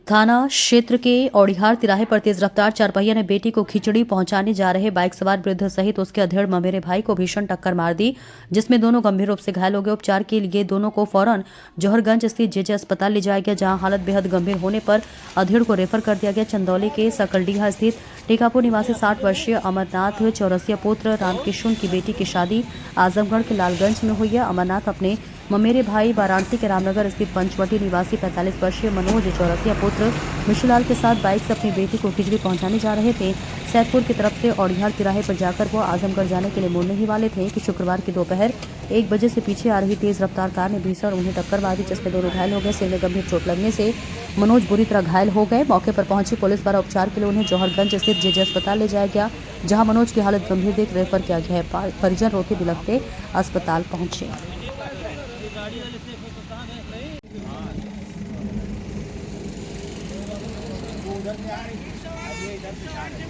थाना क्षेत्र के औड़िहार तिराहे पर तेज रफ्तार चारपहिया ने बेटी को खिचड़ी पहुंचाने जा रहे बाइक सवार वृद्ध सहित उसके अधेड़ ममेरे भाई को भीषण टक्कर मार दी, जिसमें दोनों गंभीर रूप से घायल हो गए। उपचार के लिए दोनों को फौरन जौहरगंज स्थित जेजे अस्पताल ले जाया गया, जहां हालत बेहद गंभीर होने पर अधेड़ को रेफर कर दिया गया। चंदौली के सकलडीहा स्थित टीकापुर निवासी 60 वर्षीय अमरनाथ चौरसिया पुत्र रामकिशुन की बेटी की शादी आजमगढ़ के लालगंज में हुई है। अमरनाथ अपने ममेरे भाई वाराणसी के रामनगर स्थित पंचवटी निवासी 45 वर्षीय मनोज चौरसिया पुत्र मिशुलाल के साथ बाइक से अपनी बेटी को खिचड़ी पहुंचाने जा रहे थे। सैदपुर की तरफ से औड़िहार तिराहे पर जाकर वो आजमगढ़ जाने के लिए मुड़ने ही वाले थे कि शुक्रवार की दोपहर 1 बजे से पीछे आ रही तेज रफ्तार कार ने भीषण उन्हें टक्कर मार दी, जिसमें दोनों घायल हो गए। सिर में गंभीर चोट लगने से मनोज बुरी तरह घायल हो गए। मौके पर पहुंची पुलिस द्वारा उपचार के लिए उन्हें जौहरगंज स्थित जेजे अस्पताल ले जाया गया, जहां मनोज की हालत गंभीर देख रेफर किया गया है। परिजन रोते बिलखते अस्पताल पहुंचे। उधर से आ रही है, अब ये इधर से आ रही है।